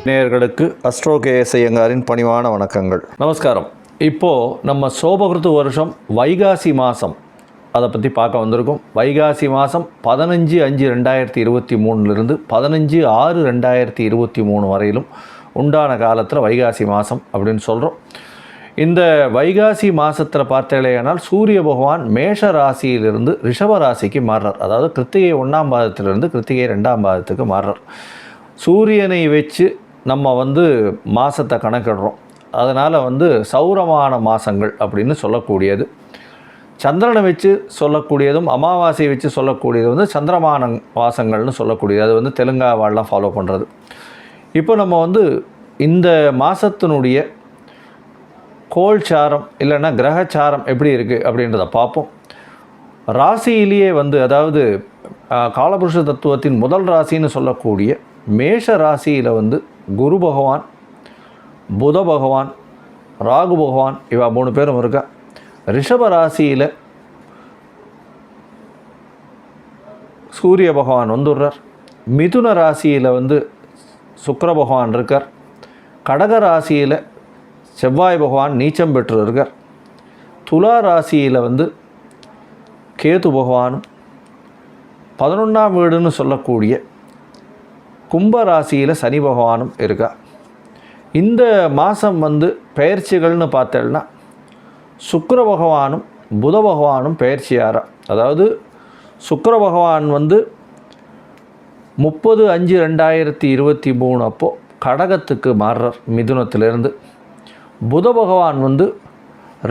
நேயர்களுக்கு astro KS ஐயங்காரின் பணிவான வணக்கங்கள். நமஸ்காரம். இப்போது நம்ம சோபகிருத்து வருஷம் வைகாசி மாதம் அதை பற்றி பார்க்க வந்திருக்கோம். வைகாசி மாதம் 15/5/2023 15/6/2023 வரையிலும் உண்டான காலத்தில் வைகாசி மாதம் அப்படின்னு சொல்கிறோம். இந்த வைகாசி மாதத்தில் பார்த்தேனால் சூரிய பகவான் மேஷ ராசியிலிருந்து ரிஷப ராசிக்கு மாறுறார். அதாவது கிருத்திகை 1ஆம் பாதத்திலிருந்து கிருத்திகை 2ஆம் பாதத்துக்கு மாறுறார். சூரியனை வச்சு நம்ம மாதத்தை கணக்கிடுறோம். அதனால் சௌரமான மாதங்கள் அப்படின்னு சொல்லக்கூடியது. சந்திரனை வச்சு சொல்லக்கூடியதும் அமாவாசையை வச்சு சொல்லக்கூடியது சந்திரமான மாதங்கள்னு சொல்லக்கூடியது. அது தெலுங்காவாலாம் ஃபாலோ பண்ணுறது. இப்போ நம்ம இந்த மாதத்தினுடைய கோள்சாரம் இல்லைன்னா கிரகச்சாரம் எப்படி இருக்குது அப்படின்றத பார்ப்போம். ராசியிலேயே அதாவது காலபுருஷ தத்துவத்தின் முதல் ராசின்னு சொல்லக்கூடிய மேஷ ராசியில் குரு பகவான், புத பகவான், ராகு பகவான் இவா 3 பேரும் இருக்கா. ரிஷப ராசியில் சூரிய பகவான் வந்துடுறார். மிதுன ராசியில் சுக்கிர பகவான் இருக்கார். கடக ராசியில் செவ்வாய் பகவான் நீச்சம் பெற்று இருக்கார். துலா ராசியில் கேது பகவானும் 11ஆம் வீடுன்னு சொல்லக்கூடிய கும்பராசியில் சனி பகவானும் இருக்கா. இந்த மாதம் பெயர்ச்சிகள்னு பார்த்தேன்னா சுக்கிர பகவானும் புத பகவானும் பெயர்ச்சியாரா. அதாவது சுக்கிர பகவான் 30/5/2023 அப்போது கடகத்துக்கு மாறுறார் மிதுனத்திலிருந்து. புத பகவான்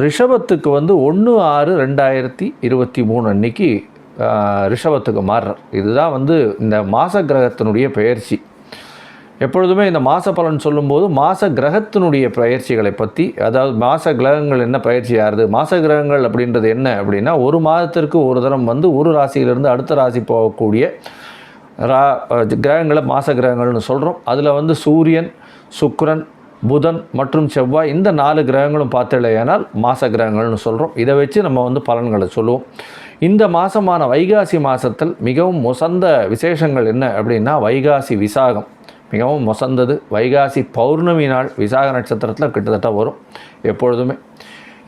ரிஷபத்துக்கு 1/6/2023 அன்னைக்கு ரிஷபத்துக்கு மாறுறார். இதுதான் இந்த மாச கிரகத்தினுடைய பெயர்ச்சி. எப்பொழுதுமே இந்த மாத பலன் சொல்லும்போது மாத கிரகத்தினுடைய பயிற்சிகளை பற்றி, அதாவது மாத கிரகங்கள் என்ன பயிற்சி ஆகுது, மாத கிரகங்கள் அப்படின்றது என்ன அப்படின்னா, ஒரு மாதத்திற்கு ஒரு தரம் ஒரு ராசியிலிருந்து அடுத்த ராசி போகக்கூடிய கிரகங்களை மாத கிரகங்கள்னு சொல்கிறோம். அதில் சூரியன், சுக்கிரன், புதன் மற்றும் செவ்வாய் இந்த 4 கிரகங்களும் பார்த்தலையானால் மாத கிரகங்கள்னு சொல்கிறோம். இதை வச்சு நம்ம பலன்களை சொல்லுவோம். இந்த மாதமான வைகாசி மாதத்தில் மிகவும் முசந்த விசேஷங்கள் என்ன அப்படின்னா, வைகாசி விசாகம் மிகவும் முசந்தது. வைகாசி பௌர்ணமி நாள் விசாக நட்சத்திரத்தில் கிட்டத்தட்ட வரும் எப்பொழுதுமே.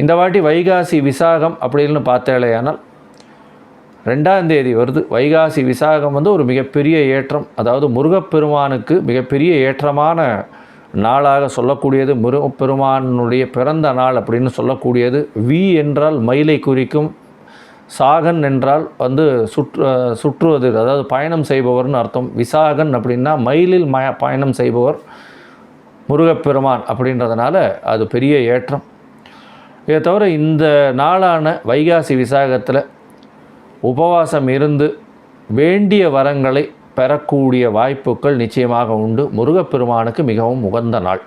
இந்த வாட்டி வைகாசி விசாகம் அப்படின்னு பார்த்தேலையானால் 2ஆம் தேதி வருது. வைகாசி விசாகம் ஒரு மிகப்பெரிய ஏற்றம், அதாவது முருகப்பெருமானுக்கு மிகப்பெரிய ஏற்றமான நாளாக சொல்லக்கூடியது. முருகப்பெருமானுடைய பிறந்த நாள் அப்படின்னு சொல்லக்கூடியது. வி என்றால் மயிலை குறிக்கும், சாகன் என்றால் சுற்றுவது, அதாவது பயணம் செய்பவர்னு அர்த்தம். விசாகன் அப்படின்னா மயிலில் பயணம் செய்பவர் முருகப்பெருமான் அப்படின்றதுனால அது பெரிய ஏற்றம். இதை தவிர இந்த நாளான வைகாசி விசாகத்தில் உபவாசம் இருந்து வேண்டிய வரங்களை பெறக்கூடிய வாய்ப்புகள் நிச்சயமாக உண்டு. முருகப்பெருமானுக்கு மிகவும் உகந்த நாள்.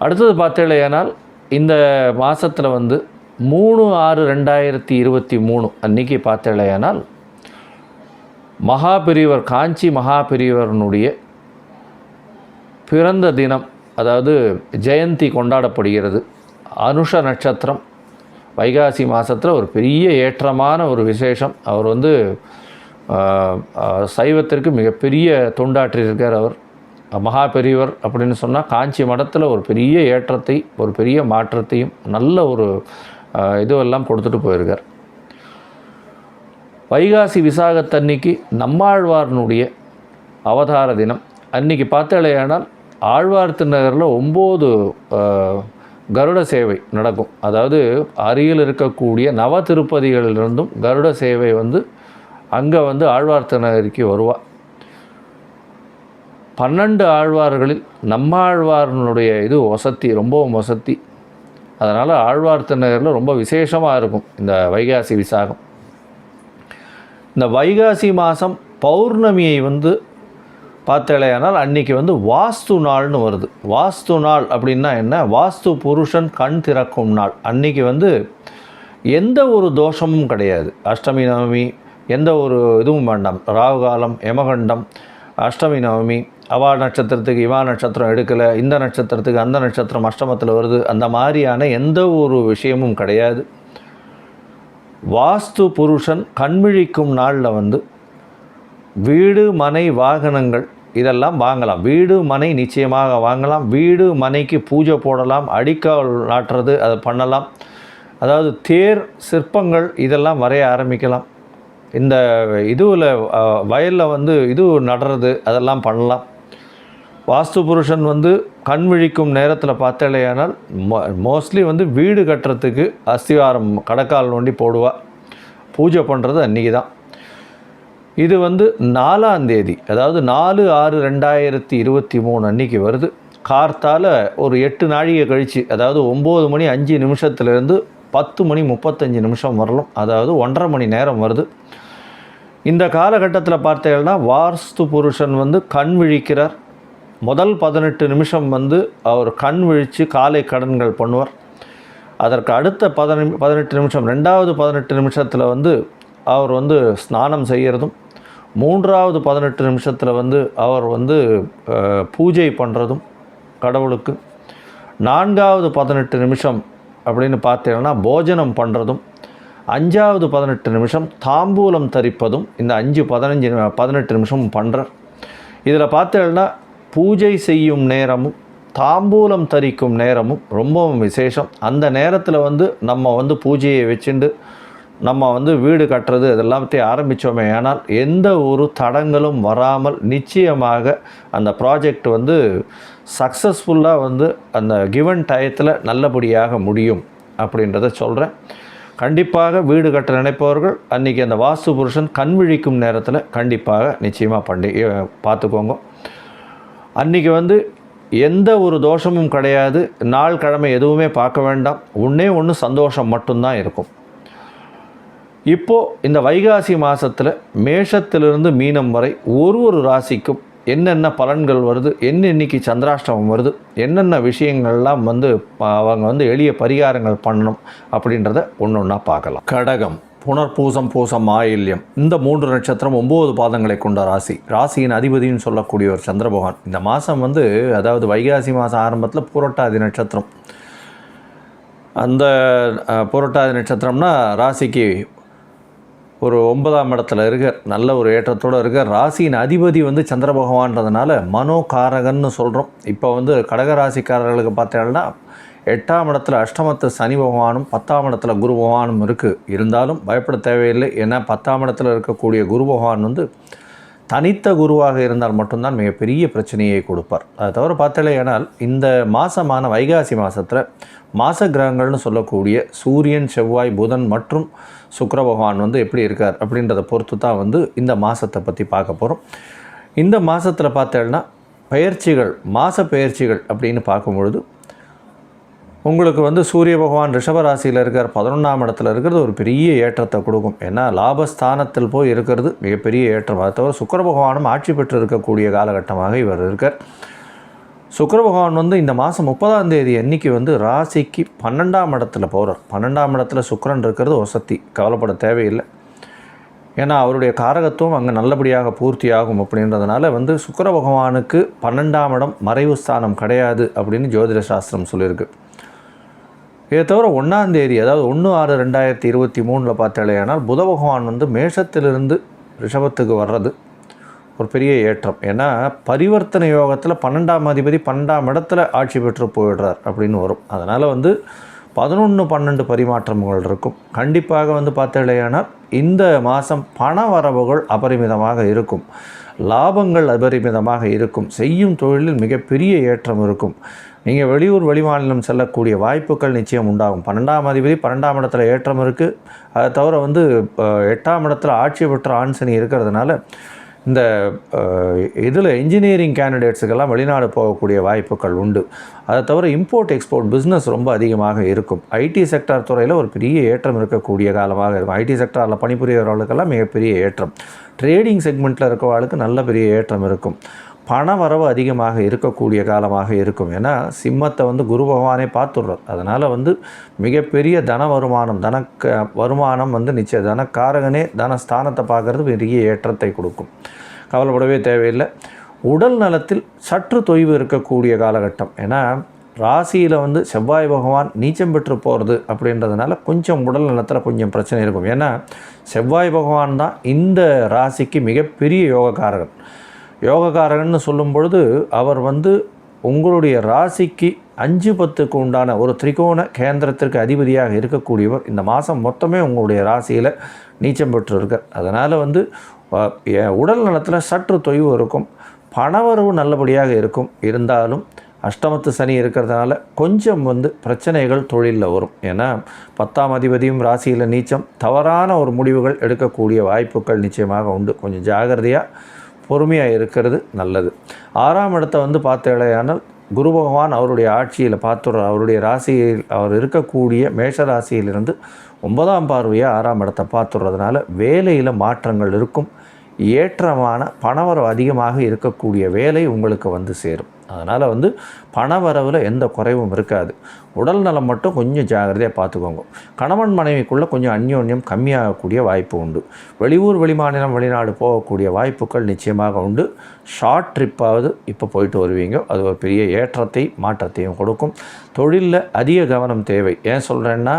அடுத்தது பார்த்தேனால் இந்த மாதத்தில் 3/6/2023 அன்றைக்கி பார்த்தேனால் மகாபெரிவர், காஞ்சி மகாபெரிவரனுடைய பிறந்த தினம், அதாவது ஜெயந்தி கொண்டாடப்படுகிறது. அனுஷ நட்சத்திரம் வைகாசி மாதத்தில் ஒரு பெரிய ஏற்றமான ஒரு விசேஷம். அவர் சைவத்திற்கு மிகப்பெரிய தொண்டாற்றியிருக்கார். அவர் மகாபெரிவர் அப்படின்னு சொன்னால் காஞ்சி மடத்தில் ஒரு பெரிய ஏற்றத்தை, ஒரு பெரிய மாற்றத்தையும் நல்ல ஒரு இதுவெல்லாம் கொடுத்துட்டு போயிருக்கார். வைகாசி விசாகத்தன்னைக்கு நம்மாழ்வார்னுடைய அவதார தினம். அன்றைக்கி பார்த்தலையானால் ஆழ்வார் திருநகரில் 9 கருட சேவை நடக்கும். அதாவது அருகில் இருக்கக்கூடிய நவ திருப்பதிகளிலிருந்தும் கருட சேவை அங்கே ஆழ்வார் திருநகருக்கு வருவாள். 12 ஆழ்வார்களில் நம்மாழ்வார்னுடைய இது வசத்தி, ரொம்பவும் வசத்தி. அதனால் ஆழ்வார் திருநகரில் ரொம்ப விசேஷமாக இருக்கும் இந்த வைகாசி விசாகம். இந்த வைகாசி மாதம் பௌர்ணமியை பார்த்தலையானால் அன்றைக்கி வாஸ்து நாள்னு வருது. வாஸ்து நாள் அப்படின்னா என்ன? வாஸ்து புருஷன் கண் திறக்கும் நாள். அன்றைக்கி எந்த ஒரு தோஷமும் கிடையாது. அஷ்டமி நவமி எந்த ஒரு இதுவும் வேண்டாம். ராகுகாலம், யமகண்டம், அஷ்டமி நவமி, அவா நட்சத்திரத்துக்கு இவா நட்சத்திரம் எடுக்கலை, இந்த நட்சத்திரத்துக்கு அந்த நட்சத்திரம் அஷ்டமத்தில் வருது, அந்த மாதிரியான எந்த ஒரு விஷயமும் கிடையாது. வாஸ்து புருஷன் கண்விழிக்கும் நாளில் வந்து வீடு மனை வாகனங்கள் இதெல்லாம் வாங்கலாம். வீடு மனை நிச்சயமாக வாங்கலாம். வீடு மனைக்கு பூஜை போடலாம், அடிக்கால் நாட்டுறது அதை பண்ணலாம். அதாவது தேர் சிற்பங்கள் இதெல்லாம் வரைய ஆரம்பிக்கலாம். இந்த இதுவில் வயலில் வந்து இது நடுறது அதெல்லாம் பண்ணலாம். வாஸ்து புருஷன் வந்து கண் விழிக்கும் நேரத்தில் பார்த்தாலேயானால் மோஸ்ட்லி வந்து வீடு கட்டுறதுக்கு அஸ்திவாரம் கடக்கால் நோண்டி போடுவா. பூஜை பண்ணுறது அன்றைக்கி தான். இது வந்து 4ஆம் தேதி, அதாவது 4/6/2023 அன்றைக்கி வருது. கார்த்தால் ஒரு 8 நாழிகை கழித்து, அதாவது 9 மணி 5 நிமிஷத்துலேருந்து 10 மணி 35 நிமிஷம் வரலாம். அதாவது 1.5 மணி நேரம் வருது. இந்த காலகட்டத்தில் பார்த்தீங்கன்னா வாஸ்து புருஷன் வந்து கண் விழிக்கிறார். முதல் 18 நிமிஷம் வந்து அவர் கண் விழித்து காலை கடன்கள் பண்ணுவார். அதற்கு அடுத்த 18 நிமிஷம், ரெண்டாவது 18 நிமிஷத்தில் வந்து அவர் வந்து ஸ்நானம் செய்கிறதும், மூன்றாவது 18 நிமிஷத்தில் வந்து அவர் வந்து பூஜை பண்ணுறதும் கடவுளுக்கு, 4வது 18 நிமிஷம் அப்படின்னு பார்த்தீங்கன்னா போஜனம் பண்ணுறதும், 5வது 18 நிமிஷம் தாம்பூலம் தரிப்பதும் இந்த 18 நிமிஷம் பண்ணுறார். இதில் பார்த்தீங்கன்னா பூஜை செய்யும் நேரமும் தாம்பூலம் தரிக்கும் நேரமும் ரொம்பவும் விசேஷம். அந்த நேரத்தில் வந்து நம்ம வந்து பூஜையை வச்சுண்டு நம்ம வந்து வீடு கட்டுறது இதெல்லாத்தையும் ஆரம்பித்தோமே ஆனால் எந்த ஒரு தடங்களும் வராமல் நிச்சயமாக அந்த ப்ராஜெக்ட் வந்து சக்ஸஸ்ஃபுல்லாக வந்து அந்த கிவன் டயத்தில் நல்லபடியாக முடியும் அப்படின்றத சொல்கிறேன். கண்டிப்பாக வீடு கட்ட நினைப்பவர்கள் அன்றைக்கி அந்த வாஸ்து புருஷன் கண் விழிக்கும் நேரத்தில் கண்டிப்பாக நிச்சயமாக பார்த்துக்கோங்க. அன்றைக்கி வந்து எந்த ஒரு தோஷமும் கிடையாது. நாள் கிழமை எதுவுமே பார்க்க வேண்டாம். ஒன்று சந்தோஷம் மட்டும்தான் இருக்கும். இப்போது இந்த வைகாசி மாதத்தில் மேஷத்திலிருந்து மீனம் வரை ஒரு ராசிக்கும் என்னென்ன பலன்கள் வருது, என்னென்னைக்கு சந்திராஷ்டமம் வருது, என்னென்ன விஷயங்கள்லாம் வந்து அவங்க வந்து எளிய பரிகாரங்கள் பண்ணணும் அப்படின்றத ஒன்று ஒன்றா பார்க்கலாம். கடகம், புனர்பூசம், பூசம், ஆயில்யம் இந்த 3 நட்சத்திரம் 9 பாதங்களை கொண்ட ராசி. ராசியின் அதிபதினு சொல்லக்கூடிய ஒரு சந்திர பகவான் இந்த மாதம் வந்து, அதாவது வைகாசி மாதம் ஆரம்பத்தில் புரட்டாதி நட்சத்திரம். அந்த புரட்டாதி நட்சத்திரம்னா ராசிக்கு ஒரு 9ஆம் இடத்துல இருக்கார். நல்ல ஒரு ஏற்றத்தோடு இருக்கார். ராசியின் அதிபதி வந்து சந்திர பகவான்றதுனால மனோகாரகன்னு சொல்கிறோம். இப்போ வந்து கடகராசிக்காரர்களுக்கு பார்த்தீங்கன்னா 8ஆம் இடத்துல அஷ்டமத்து சனி பகவானும் 10ஆம் இடத்துல குரு பகவானும் இருக்குது. இருந்தாலும் பயப்பட தேவையில்லை. ஏன்னா 10ஆம் இடத்துல இருக்கக்கூடிய குரு பகவான் வந்து தனித்த குருவாக இருந்தால் மட்டும்தான் மிகப்பெரிய பிரச்சனையை கொடுப்பார். அதை தவிர பார்த்தலையானால் இந்த மாதமான வைகாசி மாதத்தில் மாச கிரகங்கள்னு சொல்லக்கூடிய சூரியன், செவ்வாய், புதன் மற்றும் சுக்கிர பகவான் வந்து எப்படி இருக்கார் அப்படின்றத பொறுத்து தான் வந்து இந்த மாதத்தை பற்றி பார்க்க போகிறோம். இந்த மாதத்தில் பார்த்தேன்னா பயிற்சிகள், மாத பயிற்சிகள் அப்படின்னு பார்க்கும்பொழுது உங்களுக்கு வந்து சூரிய பகவான் ரிஷபராசியில் இருக்கார், 11ஆம் இடத்துல இருக்கிறது ஒரு பெரிய ஏற்றத்தை கொடுக்கும். ஏன்னா லாபஸ்தானத்தில் போய் இருக்கிறது மிகப்பெரிய ஏற்றம். அதை தவிர சுக்கிர பகவானும் ஆட்சி பெற்று இருக்கக்கூடிய காலகட்டமாக இவர் இருக்கார். சுக்கிர பகவான் வந்து இந்த மாதம் 30ஆம் தேதி அன்றைக்கி வந்து ராசிக்கு 12ஆம் இடத்துல போகிறார். 12ஆம் இடத்துல சுக்கிரன் இருக்கிறது வசதி, கவலைப்பட தேவையில்லை. ஏன்னா அவருடைய காரகத்துவம் அங்கே நல்லபடியாக பூர்த்தி ஆகும். அப்படின்றதுனால வந்து சுக்கிர பகவானுக்கு 12ஆம் இடம் மறைவு ஸ்தானம் கிடையாது அப்படின்னு ஜோதிட சாஸ்திரம் சொல்லியிருக்கு. இதை தவிர 1ஆம் தேதி, அதாவது 1/6/2023 பார்த்தாலேயானால் புத பகவான் வந்து மேஷத்திலிருந்து ரிஷபத்துக்கு வர்றது ஒரு பெரிய ஏற்றம். ஏன்னா பரிவர்த்தனை யோகத்தில் 12ஆம் அதிபதி 12ஆம் இடத்துல ஆட்சி பெற்று போயிடுறார் அப்படின்னு வரும். அதனால் வந்து 11-12 பரிமாற்றங்கள் இருக்கும். கண்டிப்பாக வந்து பார்த்தாலேயானால் இந்த மாதம் பண வரவுகள் அபரிமிதமாக இருக்கும், லாபங்கள் அபரிமிதமாக இருக்கும், செய்யும் தொழிலில் மிகப்பெரிய ஏற்றம் இருக்கும். நீங்கள் வெளியூர் வெளிமாநிலம் செல்லக்கூடிய வாய்ப்புகள் நிச்சயம் உண்டாகும். 12ஆம் அதிபதி 12ஆம் இடத்துல ஏற்றம் இருக்குது. அதை தவிர வந்து 8ஆம் இடத்துல ஆட்சி பெற்ற ஆண் சனி இருக்கிறதுனால இந்த இதில் இன்ஜினியரிங் கேண்டிடேட்ஸுக்கெல்லாம் வெளிநாடு போகக்கூடிய வாய்ப்புகள் உண்டு. அதை தவிர இம்போர்ட் எக்ஸ்போர்ட் பிஸ்னஸ் ரொம்ப அதிகமாக இருக்கும். ஐடி செக்டார் துறையில் ஒரு பெரிய ஏற்றம் இருக்கக்கூடிய காலமாக இருக்கும். ஐடி செக்டாரில் பணிபுரியவர்களுக்கெல்லாம் மிகப்பெரிய ஏற்றம். ட்ரேடிங் செக்மெண்ட்டில் இருக்கிறவர்களுக்கு நல்ல பெரிய ஏற்றம் இருக்கும். பண வரவு அதிகமாக இருக்கக்கூடிய காலமாக இருக்கும். ஏன்னா சிம்மத்தை வந்து குரு பகவானே பார்த்துடுறார். அதனால் வந்து மிகப்பெரிய தன வருமானம் வந்து நிச்சயம் தனக்காரகனே தனஸ்தானத்தை பார்க்குறது பெரிய ஏற்றத்தை கொடுக்கும். கவலைப்படவே தேவையில்லை. உடல் நலத்தில் சற்று தொய்வு இருக்கக்கூடிய காலகட்டம். ஏன்னா ராசியில் வந்து செவ்வாய் பகவான் நீச்சம் பெற்று போகிறது அப்படின்றதுனால கொஞ்சம் உடல் நலத்தில் கொஞ்சம் பிரச்சனை இருக்கும். ஏன்னா செவ்வாய் பகவான் தான் இந்த ராசிக்கு மிகப்பெரிய யோகக்காரகன். யோகக்காரகன்னு சொல்லும் பொழுது அவர் வந்து உங்களுடைய ராசிக்கு 5-10க்கு உண்டான ஒரு திரிகோண கேந்திரத்திற்கு அதிபதியாக இருக்கக்கூடியவர் இந்த மாதம் மொத்தமே உங்களுடைய ராசியில் நீச்சம் பெற்று இருக்கார். அதனால் வந்து உடல் நலத்தில் சற்று தொய்வு இருக்கும், பணவரவு நல்லபடியாக இருக்கும். இருந்தாலும் அஷ்டமத்து சனி இருக்கிறதுனால கொஞ்சம் வந்து பிரச்சனைகள் தொழிலில் வரும். ஏன்னா 10ஆம் அதிபதியும் ராசியில் நீச்சம், தவறான ஒரு முடிவுகள் எடுக்கக்கூடிய வாய்ப்புகள் நிச்சயமாக உண்டு. கொஞ்சம் ஜாகிரதையாக பொறுமையாக இருக்கிறது நல்லது. 6ஆம் இடத்தை வந்து பார்த்தேனால் குரு பகவான் அவருடைய ஆட்சியில் பார்த்துடுற அவருடைய ராசியில் அவர் இருக்கக்கூடிய மேஷ ராசியிலிருந்து 9ஆம் பார்வையாக 6ஆம் இடத்தை பார்த்துடுறதுனால வேலையில் மாற்றங்கள் இருக்கும். ஏற்றமான பணவரவு அதிகமாக இருக்கக்கூடிய வேலை உங்களுக்கு வந்து சேரும். அதனால் வந்து பணவரவில் எந்த குறைவும் இருக்காது. உடல் நலம் மட்டும் கொஞ்சம் ஜாகிரதையாக பார்த்துக்கோங்க. கணவன் மனைவிக்குள்ளே கொஞ்சம் அந்யோன்யம் கம்மியாகக்கூடிய வாய்ப்பு உண்டு. வெளியூர் வெளிமாநிலம் வெளிநாடு போகக்கூடிய வாய்ப்புகள் நிச்சயமாக உண்டு. ஷார்ட் ட்ரிப்பாவது இப்போ போயிட்டு வருவீங்க, அது ஒரு பெரிய ஏற்றத்தை மாற்றத்தையும் கொடுக்கும். தொழிலில் அதிக கவனம் தேவை. ஏன் சொல்கிறேன்னா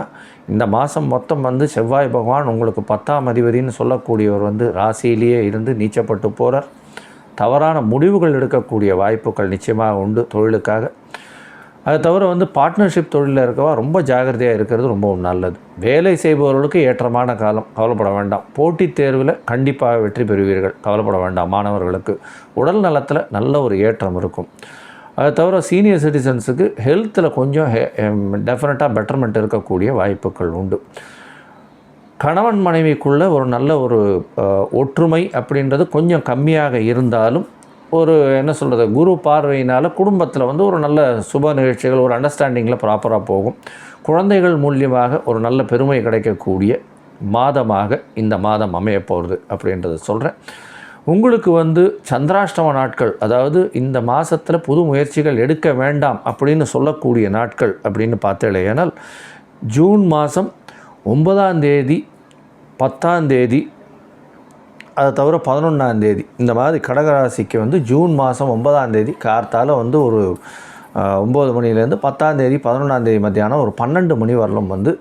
இந்த மாதம் மொத்தம் வந்து செவ்வாய் பகவான் உங்களுக்கு 10ஆம் அதிபதினு சொல்லக்கூடியவர் வந்து ராசியிலேயே இருந்து நீச்சப்பட்டு போகிறார். தவறான முடிவுகள் எடுக்கக்கூடிய வாய்ப்புகள் நிச்சயமாக உண்டு தொழிலுக்காக. அதை தவிர வந்து பார்ட்னர்ஷிப் தொழிலில் இருக்கவா ரொம்ப ஜாகிரதையாக இருக்கிறது ரொம்ப நல்லது. வேலை செய்பவர்களுக்கு ஏற்றமான காலம், கவலைப்பட வேண்டாம். போட்டித் தேர்வில் கண்டிப்பாக வெற்றி பெறுவீர்கள், கவலைப்பட வேண்டாம். மாணவர்களுக்கு உடல் நலத்தில் நல்ல ஒரு ஏற்றம் இருக்கும். அதை தவிர சீனியர் சிட்டிசன்ஸுக்கு ஹெல்த்தில் கொஞ்சம் டெஃபினட்டாக பெட்டர்மெண்ட் இருக்கக்கூடிய வாய்ப்புகள் உண்டு. கணவன் மனைவிக்குள்ளே ஒரு நல்ல ஒரு ஒற்றுமை அப்படின்றது கொஞ்சம் கம்மியாக இருந்தாலும் ஒரு என்ன சொல்கிறது, குரு பார்வையினால் குடும்பத்தில் வந்து ஒரு நல்ல சுப நிகழ்ச்சிகள் ஒரு அண்டர்ஸ்டாண்டிங்கில் ப்ராப்பராக போகும். குழந்தைகள் மூலியமாக ஒரு நல்ல பெருமை கிடைக்கக்கூடிய மாதமாக இந்த மாதம் அமைய போகிறது அப்படின்றத சொல்கிறேன். உங்களுக்கு வந்து சந்திராஷ்டம நாட்கள், அதாவது இந்த மாதத்தில் புது முயற்சிகள் எடுக்க வேண்டாம் அப்படின்னு சொல்லக்கூடிய நாட்கள் அப்படின்னு பார்த்தேனால் ஜூன் மாதம் 9ஆம் தேதி 10ஆம் தேதி, அதை தவிர 11ஆம் தேதி, இந்த மாதிரி கடகராசிக்கு வந்து ஜூன் மாதம் 9ஆம் தேதி கார்த்தால் வந்து ஒரு 9 மணிலேருந்து 10ஆம் தேதி 11ஆம் தேதி மத்தியானம் ஒரு 12 மணி வரலும் வந்து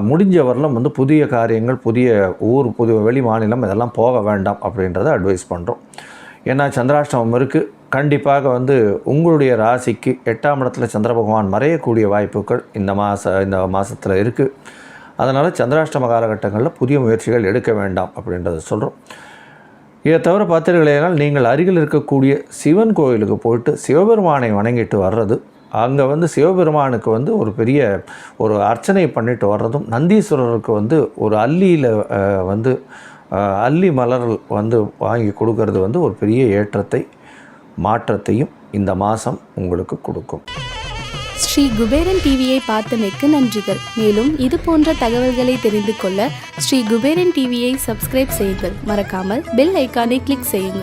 முடிஞ்ச வரலும் வந்து புதிய காரியங்கள், புதிய ஊர், புதிய வெளி மாநிலம் இதெல்லாம் போக வேண்டாம் அப்படின்றத அட்வைஸ் பண்ணுறோம். ஏன்னா சந்திராஷ்டமம் இருக்குது. கண்டிப்பாக வந்து உங்களுடைய ராசிக்கு 8ஆம் இடத்துல சந்திர பகவான் மறையக்கூடிய வாய்ப்புகள் இந்த மாதத்தில் இருக்குது. அதனால் சந்திராஷ்டம காலகட்டங்களில் புதிய முயற்சிகள் எடுக்க வேண்டாம் அப்படின்றத சொல்கிறோம். இதை தவிர பார்த்தீர்களேனால் நீங்கள் அருகில் இருக்கக்கூடிய சிவன் கோயிலுக்கு போயிட்டு சிவபெருமானை வணங்கிட்டு வர்றது, அங்கே வந்து சிவபெருமானுக்கு வந்து ஒரு பெரிய ஒரு அர்ச்சனை பண்ணிட்டு வர்றதும், நந்தீஸ்வரருக்கு வந்து ஒரு அல்லியில் வந்து அல்லி மலர் வந்து வாங்கி கொடுக்கறது வந்து ஒரு பெரிய ஏற்றத்தை மாற்றத்தையும் இந்த மாதம் உங்களுக்கு கொடுக்கும். ஸ்ரீ குபேரன் டிவியை பார்த்தமைக்கு நன்றிகள். மேலும் இது போன்ற தகவல்களை தெரிந்து கொள்ள ஸ்ரீ குபேரன் டிவியை சப்ஸ்கிரைப் செய்யுங்கள். மறக்காமல் பெல் ஐக்கானை கிளிக் செய்யுங்கள்.